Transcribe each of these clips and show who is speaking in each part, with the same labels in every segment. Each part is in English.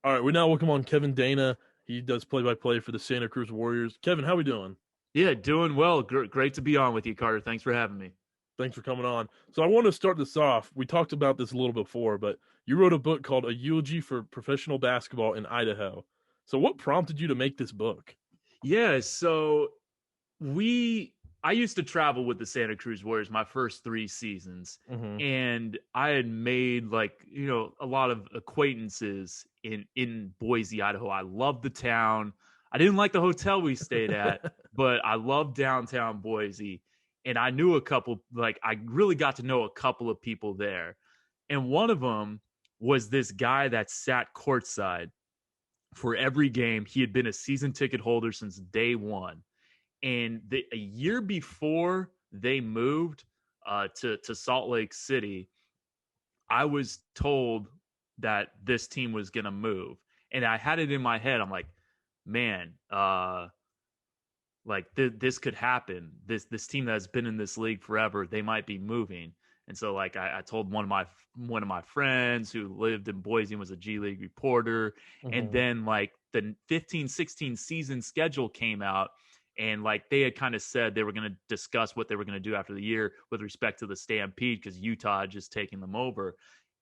Speaker 1: All right, we now welcome on Kevin Danna. He does play-by-play for the Santa Cruz Warriors. Kevin, how we doing?
Speaker 2: Yeah, doing well. Great to be on with you, Carter. Thanks for having me.
Speaker 1: Thanks for coming on. So I want to start this off. We talked about this a little before, but you wrote a book called A Eulogy for Professional Basketball in Idaho. So what prompted you to make this book?
Speaker 2: Yeah, so we I used to travel with the Santa Cruz Warriors my first 3 seasons,
Speaker 1: Hmm.
Speaker 2: and I had made a lot of acquaintances in Boise, Idaho. I loved the town. I didn't like the hotel we stayed at, but I loved downtown Boise, and I knew a couple. Like I really got to know a couple of people there, and one of them was this guy that sat courtside for every game. He had been a season ticket holder since day one. And a year before they moved to Salt Lake City, I was told that this team was going to move. And I had it in my head. I'm like, man, this could happen. This team that's been in this league forever, they might be moving. And so like I told one of my friends who lived in Boise and was a G-League reporter. And
Speaker 1: Hmm.
Speaker 2: then like the 15-16 season schedule came out, and like they had kind of said they were going to discuss what they were going to do after the year with respect to the Stampede because Utah had just taken them over.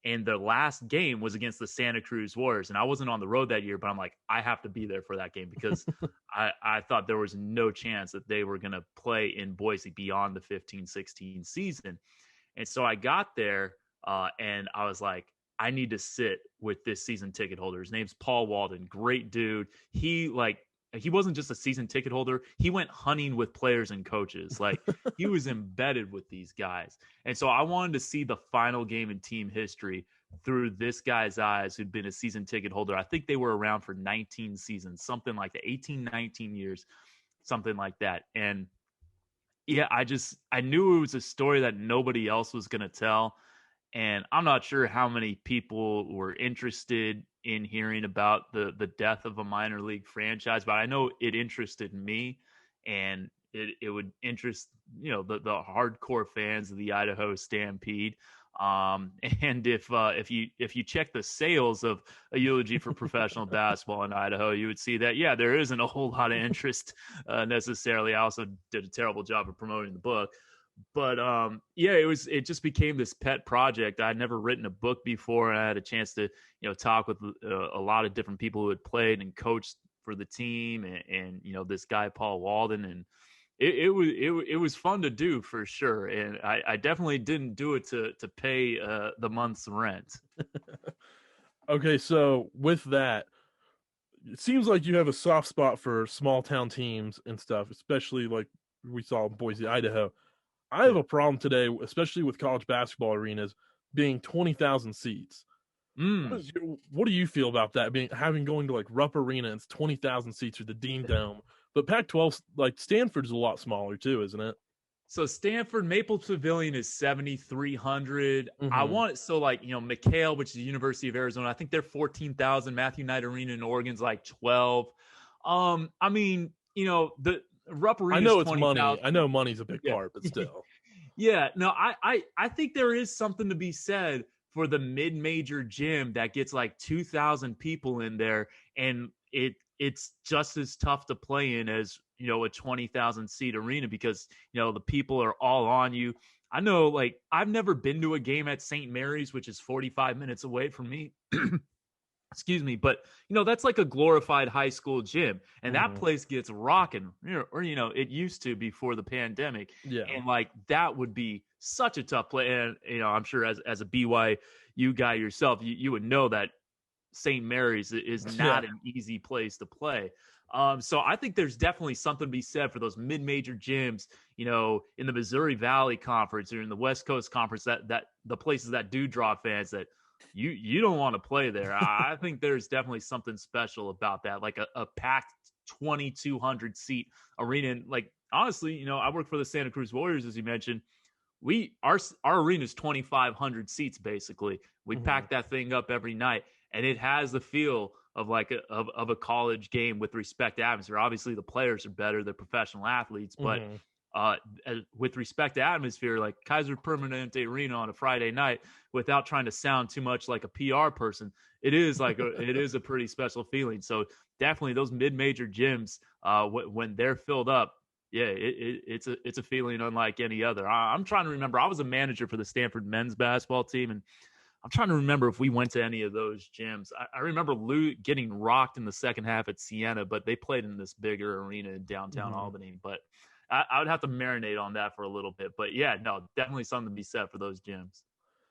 Speaker 2: And the last game was against the Santa Cruz Warriors. And I wasn't on the road that year, but I'm like, I have to be there for that game because I thought there was no chance that they were going to play in Boise beyond the 15-16 season. And so I got there and I was like, I need to sit with this season ticket holder. His name's Paul Walden. Great dude. He wasn't just a season ticket holder. He went hunting with players and coaches. Like he was embedded with these guys. And so I wanted to see the final game in team history through this guy's eyes who'd been a season ticket holder. I think they were around for 19 seasons, something like that, 18, 19 years, something like that. And yeah, I knew it was a story that nobody else was going to tell. And I'm not sure how many people were interested in hearing about the death of a minor league franchise, but I know it interested me, and it would interest the hardcore fans of the Idaho Stampede. And if you check the sales of A Eulogy for Professional Basketball in Idaho, you would see that there isn't a whole lot of interest necessarily. I also did a terrible job of promoting the book, but it just became this pet project. I'd never written a book before, and I had a chance to talk with a lot of different people who had played and coached for the team, and this guy Paul Walden, and it was fun to do for sure. And I definitely didn't do it to pay the month's rent.
Speaker 1: Okay, so with that, it seems like you have a soft spot for small town teams and stuff, especially like we saw in Boise, Idaho. I have
Speaker 2: Yeah.
Speaker 1: a problem today, especially with college basketball arenas being 20,000 seats.
Speaker 2: Mm.
Speaker 1: What do you feel about that? Being having going to like Rupp Arena, it's 20,000 seats or the Dean Dome, but Pac-12 like Stanford's a lot smaller too, isn't it?
Speaker 2: So Stanford Maple Pavilion is 7,300. I
Speaker 1: Hmm.
Speaker 2: want so like McHale, which is the University of Arizona. I think they're 14,000. Matthew Knight Arena in Oregon's like 12. I mean, the Rupp
Speaker 1: I
Speaker 2: Arena is
Speaker 1: know it's money.
Speaker 2: 20,000.
Speaker 1: I know money's a big
Speaker 2: Yeah.
Speaker 1: part, but still.
Speaker 2: Yeah, no, I think there is something to be said for the mid-major gym that gets like 2,000 people in there, and it's just as tough to play in as a 20,000 seat arena because the people are all on you. I know, like I've never been to a game at St. Mary's, which is 45 minutes away from me. Excuse me, but that's like a glorified high school gym, and that
Speaker 1: Hmm.
Speaker 2: place gets rocking, or it used to before the pandemic.
Speaker 1: Yeah.
Speaker 2: And like that would be such a tough play. And I'm sure as a BYU guy yourself, you would know that St. Mary's is
Speaker 1: Yeah.
Speaker 2: not an easy place to play. So I think there's definitely something to be said for those mid-major gyms, in the Missouri Valley Conference or in the West Coast Conference, that the places that do draw fans that you don't want to play there. I think there's definitely something special about that, like a packed 2,200 seat arena. And like honestly, I work for the Santa Cruz Warriors, as you mentioned. Our arena is 2,500 seats basically. We
Speaker 1: Hmm.
Speaker 2: pack that thing up every night, and it has the feel of like of a college game with respect to atmosphere. Obviously, the players are better; they're professional athletes, but
Speaker 1: Hmm.
Speaker 2: with respect to atmosphere, like Kaiser Permanente Arena on a Friday night, without trying to sound too much like a PR person, it is a pretty special feeling. So definitely those mid-major gyms, when they're filled up, yeah, it's a feeling unlike any other. I'm trying to remember. I was a manager for the Stanford men's basketball team, and I'm trying to remember if we went to any of those gyms. I remember getting rocked in the second half at Siena, but they played in this bigger arena in downtown Albany. But I would have to marinate on that for a little bit. But yeah, no, definitely something to be said for those gyms.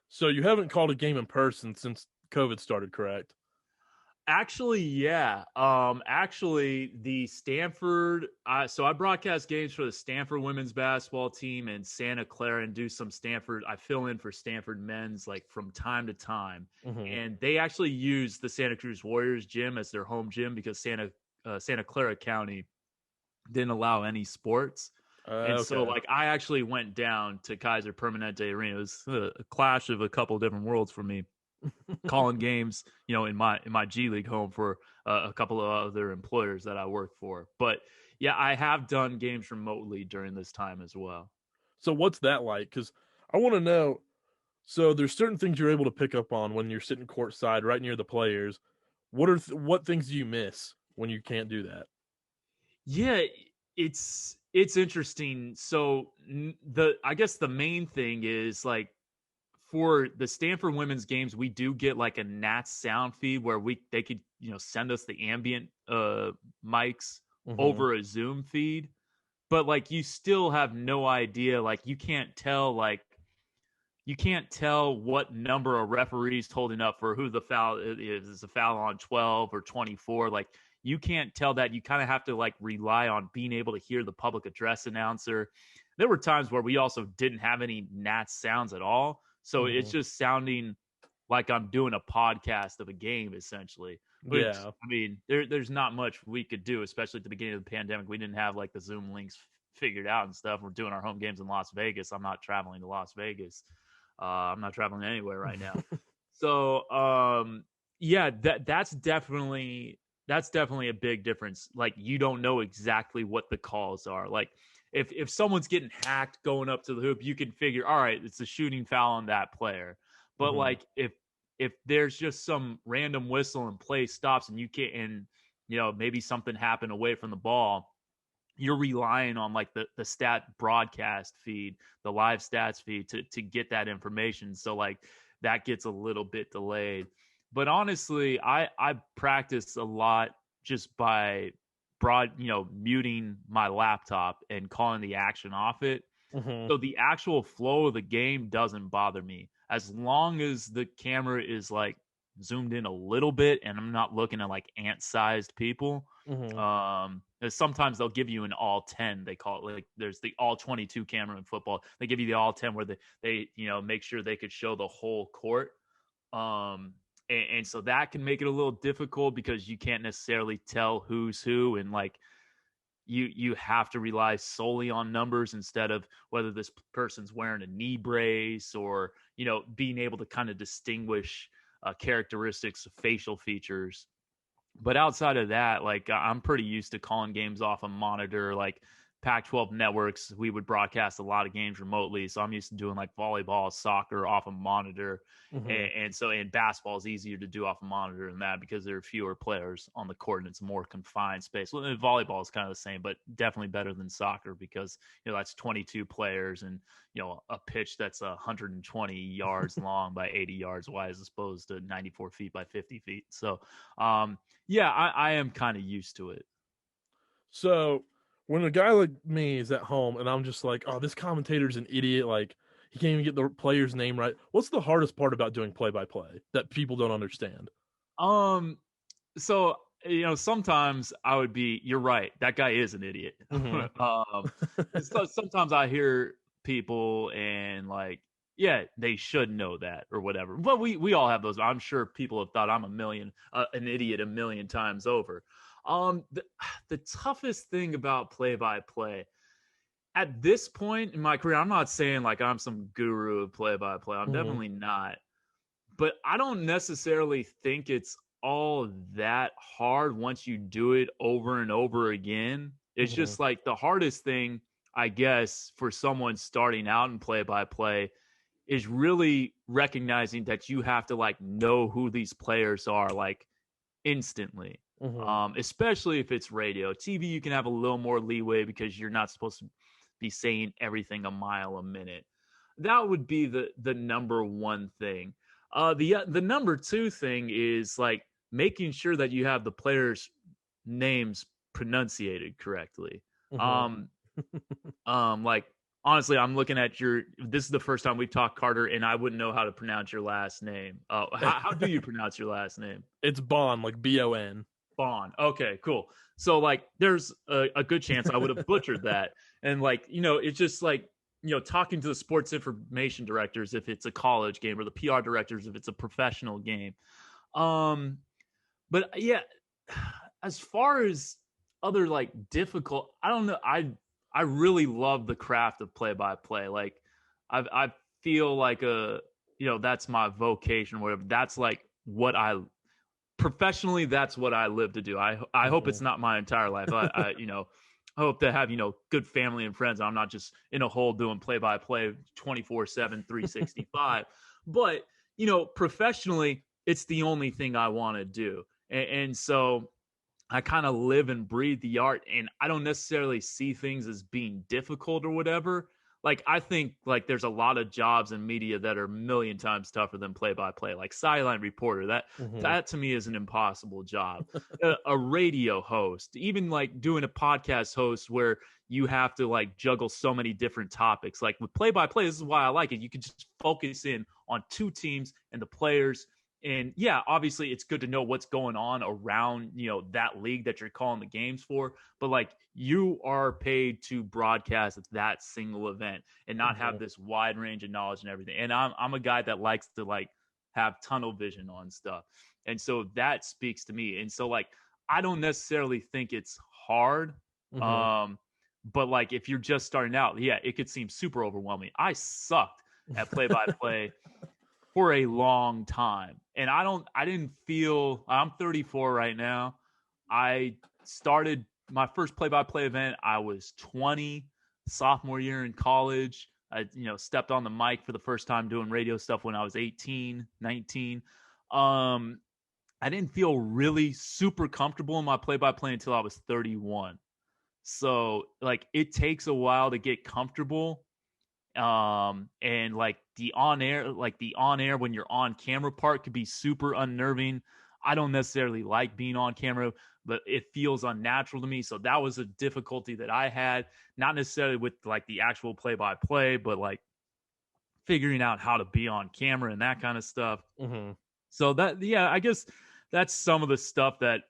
Speaker 1: So you haven't called a game in person since COVID started, correct?
Speaker 2: Actually, yeah. Actually, the Stanford. So I broadcast games for the Stanford women's basketball team in Santa Clara, and do some Stanford. I fill in for Stanford men's like from time to time, and they actually use the Santa Cruz Warriors gym as their home gym because Santa Clara County didn't allow any sports. And so,
Speaker 1: Okay.
Speaker 2: like, I actually went down to Kaiser Permanente Arena. It was a clash of a couple different worlds for me, calling games, in my G-League home for a couple of other employers that I work for. But yeah, I have done games remotely during this time as well.
Speaker 1: So what's that like? Because I want to know. So there's certain things you're able to pick up on when you're sitting courtside right near the players. What things do you miss when you can't do that?
Speaker 2: Yeah, it's interesting. So I guess the main thing is like for the Stanford women's games, we do get like a Nats sound feed where they could send us the ambient mics over a Zoom feed, but like you still have no idea. Like you can't tell what number a referee's holding up for who the foul is. Is a foul on 12 or 24? Like you can't tell that. You kind of have to like rely on being able to hear the public address announcer. There were times where we also didn't have any Nats sounds at all. So it's just sounding like I'm doing a podcast of a game, essentially. Which,
Speaker 1: Yeah.
Speaker 2: I mean, there's not much we could do, especially at the beginning of the pandemic. We didn't have like the Zoom links figured out and stuff. We're doing our home games in Las Vegas. I'm not traveling to Las Vegas. I'm not traveling anywhere right now. So, yeah, that's definitely a big difference. Like you don't know exactly what the calls are. Like if someone's getting hacked going up to the hoop, you can figure, all right, it's a shooting foul on that player. But like if there's just some random whistle and play stops and you can't, and maybe something happened away from the ball, you're relying on like the stat broadcast feed, the live stats feed to get that information. So like that gets a little bit delayed. But honestly, I practice a lot just by muting my laptop and calling the action off it. So the actual flow of the game doesn't bother me as long as the camera is like zoomed in a little bit and I'm not looking at like ant-sized people. Sometimes they'll give you an all 10. They call it like there's the all 22 camera in football. They give you the all 10 where they make sure they could show the whole court. And so that can make it a little difficult because you can't necessarily tell who's who, and like you have to rely solely on numbers instead of whether this person's wearing a knee brace or being able to kind of distinguish characteristics of facial features. But outside of that, like I'm pretty used to calling games off a monitor. Like Pac-12 networks, we would broadcast a lot of games remotely, so I'm used to doing like volleyball, soccer off a monitor, and so basketball is easier to do off a monitor than that because there are fewer players on the court and it's a more confined space. Well, volleyball is kind of the same, but definitely better than soccer because that's 22 players and a pitch that's 120 yards long by 80 yards wide as opposed to 94 feet by 50 feet. So yeah, I am kind of used to it.
Speaker 1: So when a guy like me is at home and I'm just like, oh, this commentator's an idiot, like he can't even get the player's name right. What's the hardest part about doing play by play that people don't understand?
Speaker 2: So sometimes I would be, you're right, that guy is an idiot. So sometimes I hear people and like, yeah, they should know that or whatever. But we all have those. I'm sure people have thought I'm an idiot a million times over. The toughest thing about play-by-play at this point in my career, I'm not saying like I'm some guru of play-by-play. I'm definitely not. But I don't necessarily think it's all that hard once you do it over and over again. It's just like the hardest thing I guess, for someone starting out in play-by-play is really recognizing that you have to like know who these players are like instantly. Especially if it's radio. TV, you can have a little more leeway because you're not supposed to be saying everything a mile a minute. That would be the number one thing. The number two thing is like making sure that you have the players' names pronunciated correctly. Um, like honestly, I'm looking at your. This is the first time we've talked, Carter, and I wouldn't know how to pronounce your last name. How do you pronounce your last name?
Speaker 1: It's Bon, like Bon.
Speaker 2: Bon. Okay, cool. So like, there's a good chance I would have butchered that, and like, it's just like, talking to the sports information directors if it's a college game, or the PR directors if it's a professional game. But yeah, as far as other like difficult, I don't know. I really love the craft of play by play. Like I feel like that's my vocation, whatever. That's like what I professionally, that's what I live to do. I hope it's not my entire life. I hope to have, good family and friends. I'm not just in a hole doing play by play 24/7, 365. But, professionally, it's the only thing I want to do. And so I kind of live and breathe the art, and I don't necessarily see things as being difficult or whatever. Like, I think like there's a lot of jobs in media that are a million times tougher than play by play, like sideline reporter. That to me is an impossible job. A radio host, even like doing a podcast host where you have to like juggle so many different topics. Like with play by play, this is why I like it. You can just focus in on two teams and the players. And yeah, obviously it's good to know what's going on around, that league that you're calling the games for. But like, you are paid to broadcast that single event and not have this wide range of knowledge and everything. And I'm a guy that likes to like have tunnel vision on stuff. And so that speaks to me. And so like, I don't necessarily think it's hard. But like, if you're just starting out, yeah, it could seem super overwhelming. I sucked at play by play for a long time. And I didn't feel, I'm 34 right now. I started my first play-by-play event. I was 20, sophomore year in college. I, stepped on the mic for the first time doing radio stuff when I was 18, 19. I didn't feel really super comfortable in my play-by-play until I was 31. So like, it takes a while to get comfortable. And like the on air when you're on camera part could be super unnerving. I don't necessarily like being on camera, but it feels unnatural to me. So that was a difficulty that I had, not necessarily with like the actual play by play, but like figuring out how to be on camera and that kind of stuff. So that, yeah, I guess that's some of the stuff that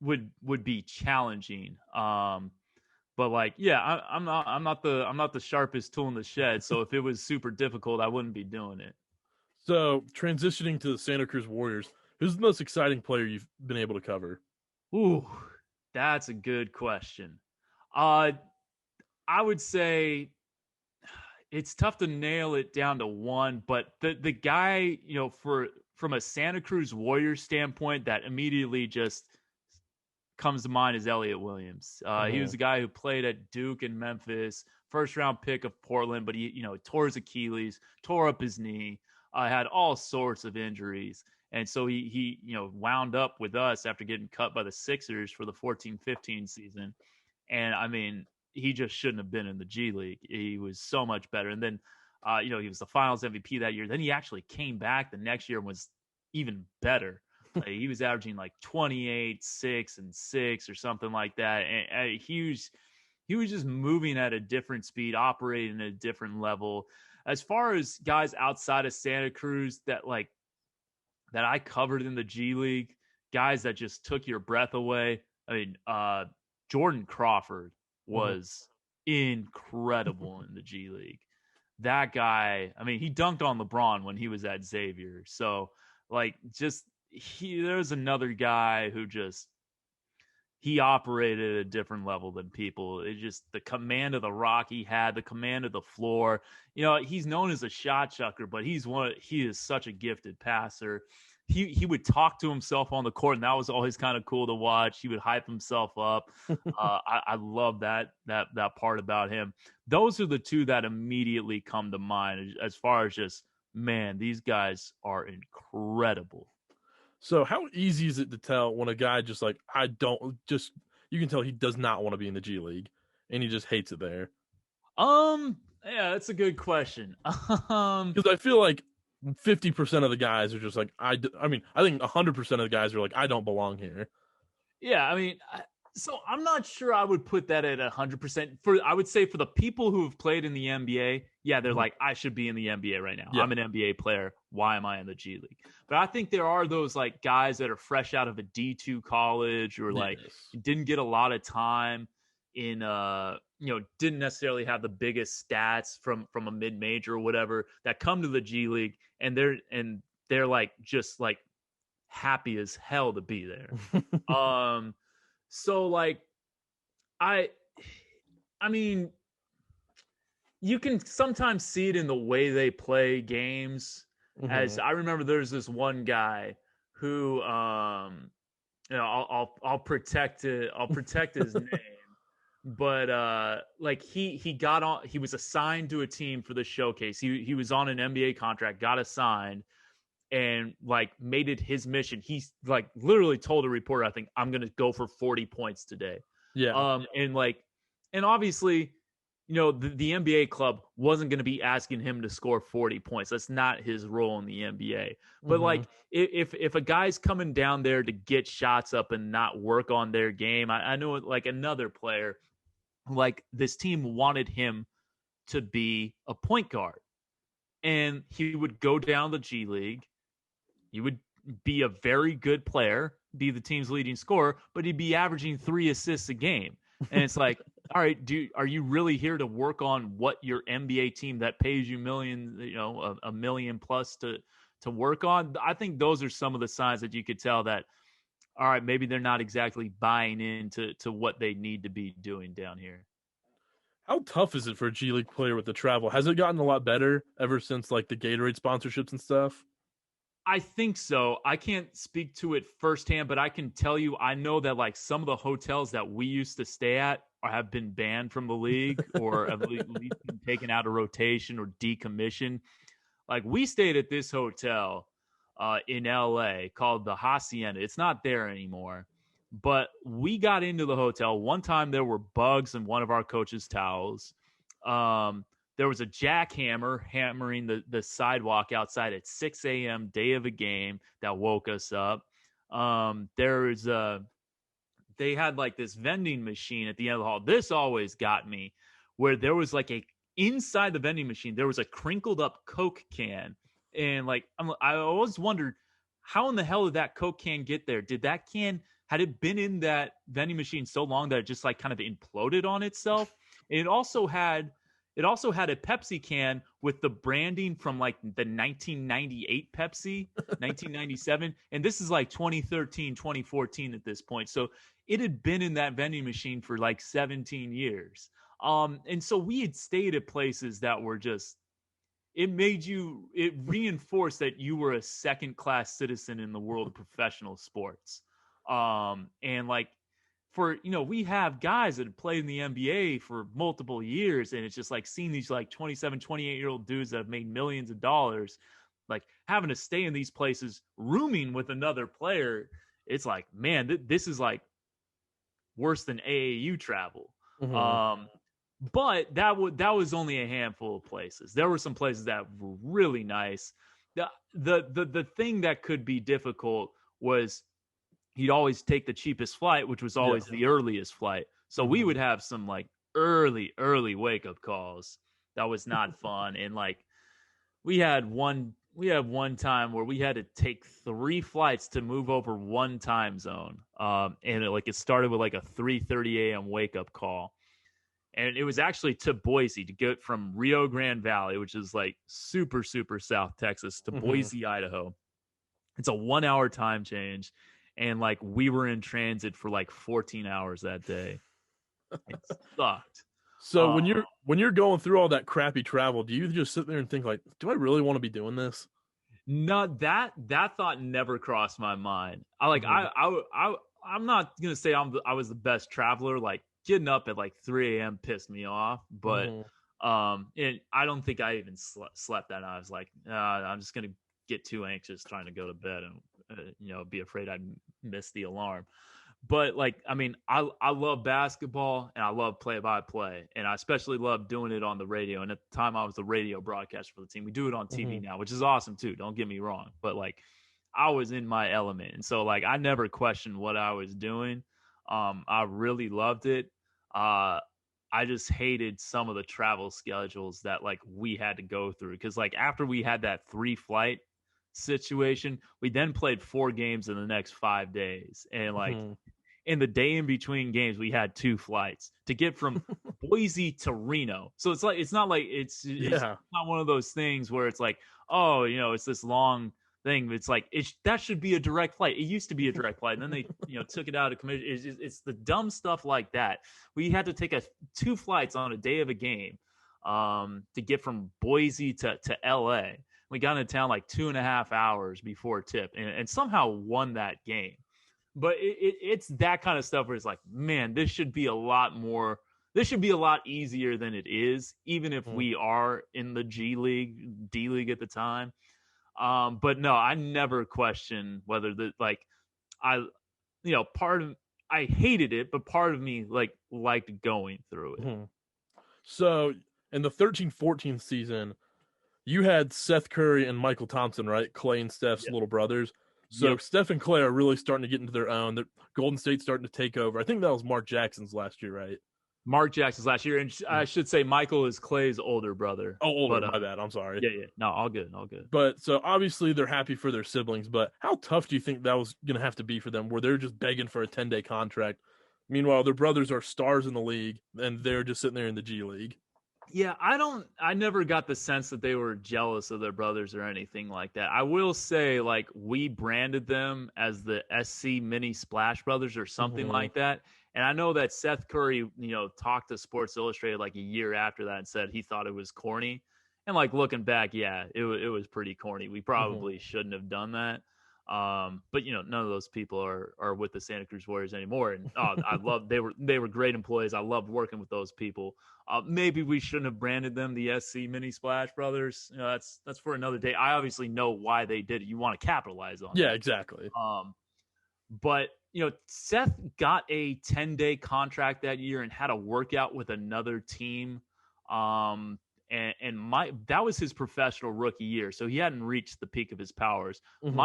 Speaker 2: would be challenging. But like, yeah, I'm not the sharpest tool in the shed. So if it was super difficult, I wouldn't be doing it.
Speaker 1: So transitioning to the Santa Cruz Warriors, who's the most exciting player you've been able to cover?
Speaker 2: Ooh, that's a good question. I would say it's tough to nail it down to one, but the guy, from a Santa Cruz Warriors standpoint, that immediately just comes to mind is Elliot Williams. He was a guy who played at Duke and Memphis, first round pick of Portland, but he, tore his Achilles, tore up his knee, had all sorts of injuries. And so he wound up with us after getting cut by the Sixers for the 14-15 season. And I mean, he just shouldn't have been in the G League. He was so much better. And then, he was the finals MVP that year. Then he actually came back the next year and was even better. He was averaging like 28, 6, and 6 or something like that. And he was just moving at a different speed, operating at a different level. As far as guys outside of Santa Cruz that I covered in the G League, guys that just took your breath away. I mean, Jordan Crawford was incredible in the G League. That guy, I mean, he dunked on LeBron when he was at Xavier. So like, there's another guy who he operated at a different level than people. It just the command of the rock he had, the command of the floor. He's known as a shot chucker, but he is such a gifted passer. he would talk to himself on the court, and that was always kind of cool to watch. He would hype himself up. I love that part about him. Those are the two that immediately come to mind as far as just, man, these guys are incredible.
Speaker 1: So how easy is it to tell when a guy just like you can tell he does not want to be in the G League and he just hates it there?
Speaker 2: Yeah, that's a good question.
Speaker 1: Because I feel like 50% of the guys are just like I mean I think 100% of the guys are like I don't belong here.
Speaker 2: Yeah, I mean, so I'm not sure I would put that at 100%. I would say for the people who have played in the NBA, yeah, they're like, I should be in the NBA right now.
Speaker 1: Yeah.
Speaker 2: I'm an NBA player. Why am I in the G League? But I think there are those like guys that are fresh out of a D2 college or like didn't get a lot of time in didn't necessarily have the biggest stats from a mid-major or whatever that come to the G League and they're like just like happy as hell to be there. So like I mean you can sometimes see it in the way they play games. As I remember there's this one guy who I'll protect his name. But like he was assigned to a team for the showcase. He was on an NBA contract, got assigned, and like made it his mission. He's like literally told a reporter, I think, I'm gonna go for 40 points today.
Speaker 1: Yeah.
Speaker 2: And obviously, the NBA club wasn't gonna be asking him to score 40 points. That's not his role in the NBA. But like if a guy's coming down there to get shots up and not work on their game, I know like another player, like this team wanted him to be a point guard. And he would go down the G League. He would be a very good player, be the team's leading scorer, but he'd be averaging 3 assists a game. And it's like, all right, are you really here to work on what your NBA team that pays you millions, a million plus to work on? I think those are some of the signs that you could tell that, all right, maybe they're not exactly buying into what they need to be doing down here.
Speaker 1: How tough is it for a G League player with the travel? Has it gotten a lot better ever since like the Gatorade sponsorships and stuff?
Speaker 2: I think so. I can't speak to it firsthand, but I can tell you, I know that like some of the hotels that we used to stay at have been banned from the league or at least been taken out of rotation or decommissioned. Like we stayed at this hotel in LA called the Hacienda. It's not there anymore, but we got into the hotel. One time there were bugs in one of our coaches' towels. There was a jackhammer hammering the sidewalk outside at 6 a.m. day of a game that woke us up. They had like this vending machine at the end of the hall. This always got me, where there was like inside the vending machine, there was a crinkled up Coke can. And like, I always wondered, how in the hell did that Coke can get there? Had it been in that vending machine so long that it just like kind of imploded on itself? And it also had a Pepsi can with the branding from like the 1998 Pepsi, 1997. And this is like 2013, 2014 at this point. So it had been in that vending machine for like 17 years. And so we had stayed at places that were just, it reinforced that you were a second class citizen in the world of professional sports. And like, we have guys that have played in the NBA for multiple years, and it's just like seeing these like 27, 28-year-old dudes that have made millions of dollars, like having to stay in these places, rooming with another player. It's like, man, this is like worse than AAU travel. But that was only a handful of places. There were some places that were really nice. The thing that could be difficult was he'd always take the cheapest flight, which was always the earliest flight. So we would have some like early wake up calls. That was not fun. And like we had one time where we had to take 3 flights to move over one time zone. And it started with like a 3:30 a.m. wake up call. And it was actually to Boise, to get from Rio Grande Valley, which is like super, super South Texas, to Boise, Idaho. It's a 1-hour time change. And like we were in transit for like 14 hours that day. It sucked.
Speaker 1: So when you're going through all that crappy travel, do you just sit there and think like, do I really want to be doing this?
Speaker 2: No, that thought never crossed my mind. I'm not gonna say I was the best traveler. Like getting up at like 3 a.m. pissed me off, but
Speaker 1: Mm-hmm.
Speaker 2: and I don't think I even slept that night. I was like, I'm just gonna get too anxious trying to go to bed and be afraid I'd miss the alarm. But like, I mean, I love basketball and I love play by play, and I especially love doing it on the radio. And at the time, I was the radio broadcaster for the team. We do it on TV
Speaker 1: Mm-hmm.
Speaker 2: now, which is awesome too. Don't get me wrong, but like, I was in my element, and so like, I never questioned what I was doing. I really loved it. I just hated some of the travel schedules that like we had to go through because like after we had that 3 flight situation, we then played 4 games in the next 5 days, and like
Speaker 1: Mm-hmm.
Speaker 2: in the day in between games, we had 2 flights to get from Boise to Reno. So it's not like it's
Speaker 1: Yeah.
Speaker 2: not one of those things where it's like, oh, it's this long thing. It's like that should be a direct flight. It used to be a direct flight, and then they took it out of commission. It's the dumb stuff like that. We had to take 2 flights on a day of a game to get from Boise to L.A. We got into town like 2.5 hours before tip, and somehow won that game. But it's that kind of stuff where it's like, man, this should be a lot more. This should be a lot easier than it is, even if
Speaker 1: Mm-hmm.
Speaker 2: we are in the G-League, D-League at the time. But no, I never questioned whether I, part of I hated it, but part of me liked going through it.
Speaker 1: Mm-hmm. So in the 13-14 season, you had Seth Curry and Michael Thompson, right? Clay and Steph's
Speaker 2: Yep.
Speaker 1: little brothers. So
Speaker 2: Yep.
Speaker 1: Steph and Clay are really starting to get into their own. Golden State's starting to take over. I think that was Mark Jackson's last year, right?
Speaker 2: Mark Jackson's last year, and I should say Michael is Clay's older brother.
Speaker 1: Oh, older.
Speaker 2: But
Speaker 1: My bad. I'm sorry.
Speaker 2: yeah. No, all good, all good.
Speaker 1: But so obviously they're happy for their siblings. But how tough do you think that was going to have to be for them, where they're just begging for a 10-day contract? Meanwhile, their brothers are stars in the league, and they're just sitting there in the G League.
Speaker 2: Yeah, I never got the sense that they were jealous of their brothers or anything like that. I will say, like, we branded them as the SC Mini Splash Brothers or something
Speaker 1: Mm-hmm.
Speaker 2: like that. And I know that Seth Curry, talked to Sports Illustrated like a year after that and said he thought it was corny. And like looking back, yeah, it was pretty corny. We probably shouldn't have done that. But none of those people are with the Santa Cruz Warriors anymore. And I love they were great employees. I loved working with those people. Maybe we shouldn't have branded them the SC Mini Splash Brothers. That's for another day. I obviously know why they did it. You want to capitalize on
Speaker 1: Yeah,
Speaker 2: that.
Speaker 1: exactly.
Speaker 2: But Seth got a 10-day contract that year and had a workout with another team. And that was his professional rookie year, so he hadn't reached the peak of his powers.
Speaker 1: Mm-hmm.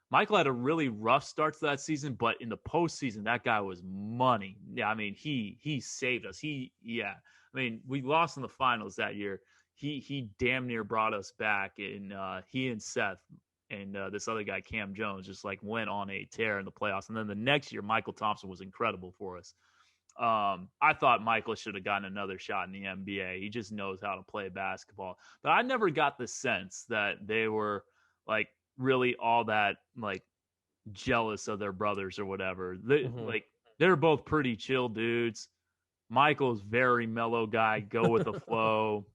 Speaker 2: Michael had a really rough start to that season, but in the postseason, that guy was money. Yeah, I mean, he saved us. We lost in the finals that year. He damn near brought us back, and he and Seth and this other guy, Cam Jones, just like went on a tear in the playoffs. And then the next year, Michael Thompson was incredible for us. I thought Michael should have gotten another shot in the NBA. He just knows how to play basketball. But I never got the sense that they were like really all that like jealous of their brothers or whatever. They're both pretty chill dudes. Michael's very mellow guy, go with the flow,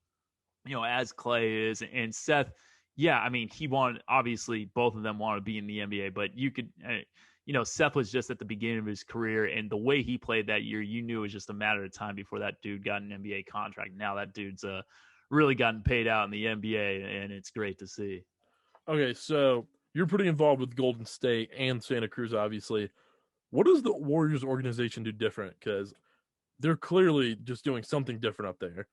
Speaker 2: as Clay is, and Seth. Yeah, I mean, obviously both of them want to be in the NBA, but you could. Seth was just at the beginning of his career, and the way he played that year, you knew it was just a matter of time before that dude got an NBA contract. Now that dude's really gotten paid out in the NBA, and it's great to see.
Speaker 1: Okay, so you're pretty involved with Golden State and Santa Cruz, obviously. What does the Warriors organization do different? Because they're clearly just doing something different up there.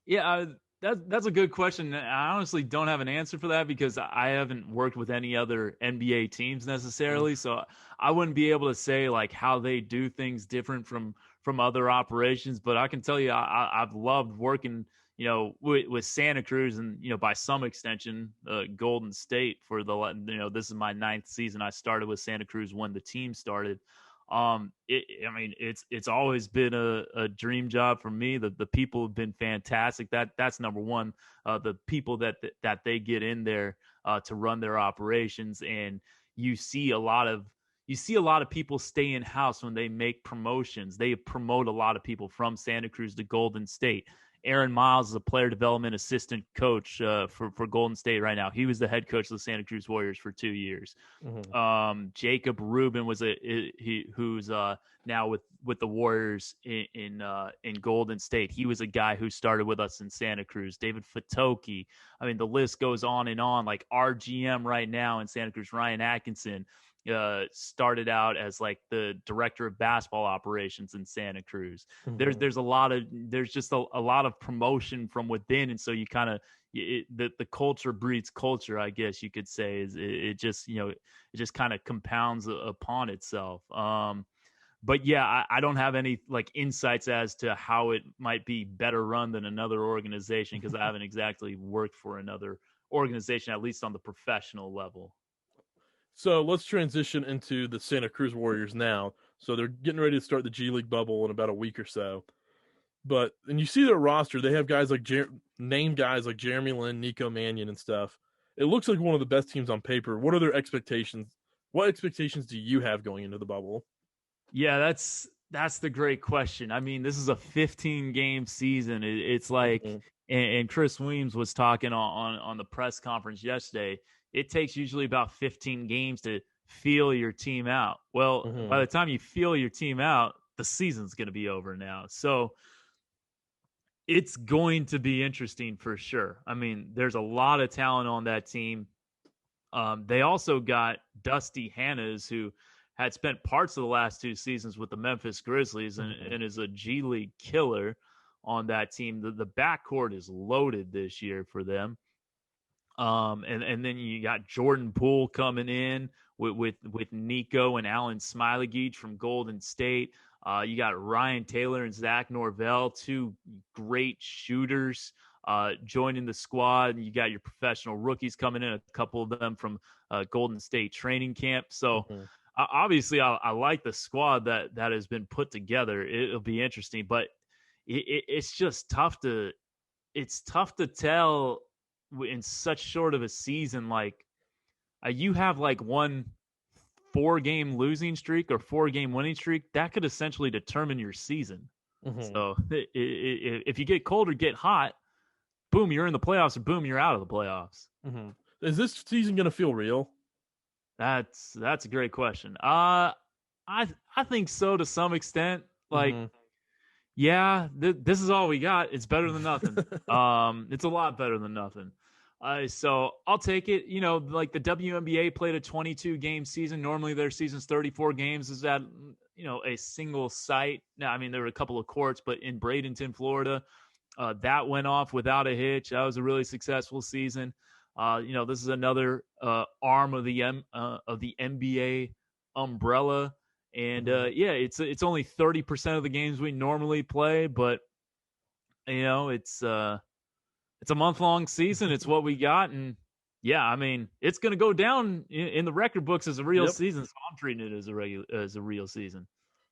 Speaker 2: Yeah, that's a good question. I honestly don't have an answer for that because I haven't worked with any other NBA teams necessarily, so I wouldn't be able to say like how they do things different from other operations. But I can tell you, I've loved working, with Santa Cruz and by some extension, Golden State for this is my 9th season. I started with Santa Cruz when the team started. It's always been a dream job for me. The people have been fantastic. That's number one. The people that they get in there to run their operations, and you see a lot of people stay in house when they make promotions. They promote a lot of people from Santa Cruz to Golden State, Aaron Miles is a player development assistant coach for Golden State right now. He was the head coach of the Santa Cruz Warriors for 2 years. Jacob Rubin was who's now with the Warriors in Golden State. He was a guy who started with us in Santa Cruz. David Fatoki. I mean, the list goes on and on. Like our GM right now in Santa Cruz, Ryan Atkinson, started out as like the director of basketball operations in Santa Cruz. There's just a lot of promotion from within, and so you kind of the culture breeds culture, I guess you could say. Is it just it just kind of compounds upon itself. But yeah, I don't have any like insights as to how it might be better run than another organization because I haven't exactly worked for another organization, at least on the professional level.
Speaker 1: So let's transition into the Santa Cruz Warriors now. So they're getting ready to start the G-League bubble in about a week or so. And you see their roster, they have guys like named guys like Jeremy Lin, Nico Mannion, and stuff. It looks like one of the best teams on paper. What are their expectations? What expectations do you have going into the bubble?
Speaker 2: Yeah, that's the great question. I mean, this is a 15-game season. It's like, and Chris Weems was talking on the press conference yesterday. It takes usually about 15 games to feel your team out. Well, by the time you feel your team out, the season's going to be over now. So it's going to be interesting for sure. I mean, there's a lot of talent on that team. They also got Dusty Hannas, who had spent parts of the last 2 seasons with the Memphis Grizzlies and is a G-League killer on that team. The backcourt is loaded this year for them. And then you got Jordan Poole coming in with Nico and Alan Smiley from Golden State. You got Ryan Taylor and Zach Norvell, 2 great shooters joining the squad. You got your professional rookies coming in, a couple of them from Golden State training camp. So obviously I like the squad that has been put together. It'll be interesting, but it's just tough to tell in such short of a season. Like you have like one 4-game losing streak or 4-game winning streak that could essentially determine your season. So if you get cold or get hot, boom, you're in the playoffs, or boom, you're out of the playoffs.
Speaker 1: Is this season going to feel real?
Speaker 2: That's a great question. I think so to some extent. Like, yeah, this is all we got. It's better than nothing. It's a lot better than nothing. So I'll take it. You know, like the WNBA played a 22-game season. Normally their season's 34 games. Is at a single site. Now, I mean, there were a couple of courts, but in Bradenton, Florida, that went off without a hitch. That was a really successful season. This is another arm of the NBA umbrella, and it's only 30% of the games we normally play, but it's a month-long season. It's what we got, and yeah, I mean, it's going to go down in the record books as a real season. So I'm treating it as a real season.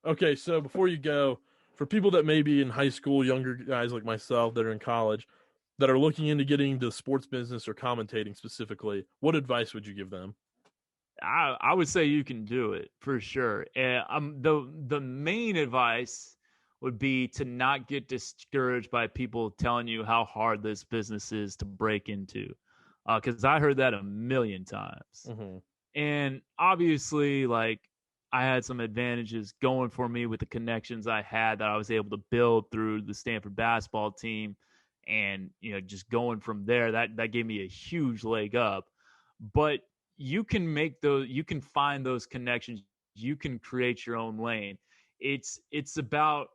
Speaker 1: Okay, so before you go, for people that may be in high school, younger guys like myself that are in college, that are looking into getting into sports business or commentating specifically, what advice would you give them?
Speaker 2: I would say you can do it for sure. The main advice would be to not get discouraged by people telling you how hard this business is to break into, because I heard that a million times. And obviously, like, I had some advantages going for me with the connections I had that I was able to build through the Stanford basketball team. And, just going from there, that gave me a huge leg up. But you can find those connections. You can create your own lane. It's about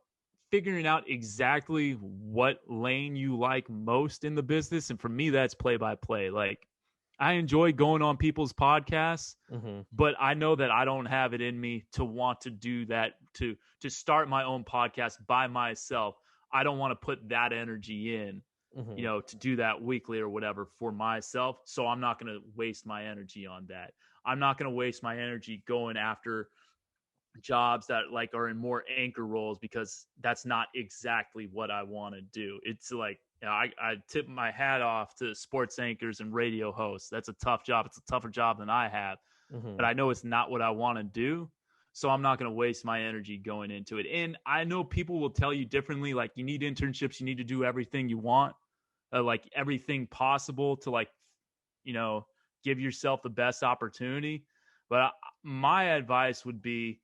Speaker 2: figuring out exactly what lane you like most in the business. And for me, that's play-by-play. Like, I enjoy going on people's podcasts, but I know that I don't have it in me to want to do that, to start my own podcast by myself. I don't want to put that energy in, to do that weekly or whatever for myself. So I'm not going to waste my energy on that. I'm not going to waste my energy going after jobs that like are in more anchor roles, because that's not exactly what I want to do. It's like, I tip my hat off to sports anchors and radio hosts. That's a tough job. It's a tougher job than I have, but I know it's not what I want to do. So I'm not going to waste my energy going into it. And I know people will tell you differently. Like, you need internships, you need to do everything you want, like everything possible to, like, you know, give yourself the best opportunity. But my advice would be,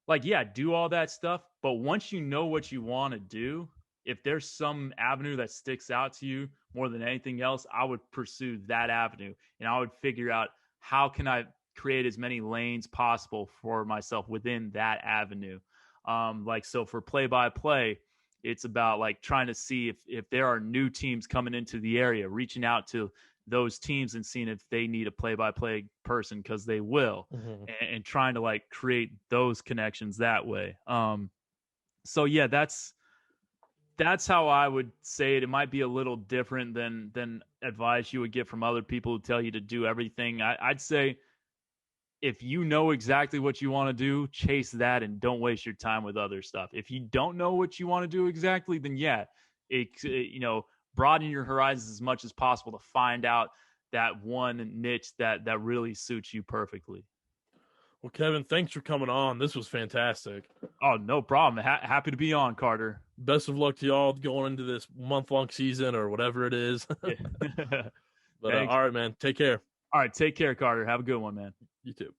Speaker 2: like, yeah, do all that stuff. But once you know what you want to do, if there's some avenue that sticks out to you more than anything else, I would pursue that avenue, and I would figure out how can I create as many lanes possible for myself within that avenue. Like, so for play by play, it's about like trying to see if there are new teams coming into the area, reaching out to those teams and seeing if they need a play by play person, because they will, and trying to like create those connections that way. So yeah, that's how I would say it. It might be a little different than advice you would get from other people who tell you to do everything. I'd say if you know exactly what you want to do, chase that and don't waste your time with other stuff. If you don't know what you want to do exactly, then yeah, broaden your horizons as much as possible to find out that one niche that really suits you perfectly.
Speaker 1: Well, Kevin, thanks for coming on. This was fantastic.
Speaker 2: Oh, no problem. Happy to be on, Carter.
Speaker 1: Best of luck to y'all going into this month-long season or whatever it is.
Speaker 2: Yeah.
Speaker 1: But all right, man. Take care.
Speaker 2: All right, take care, Carter. Have a good one, man.
Speaker 1: You too.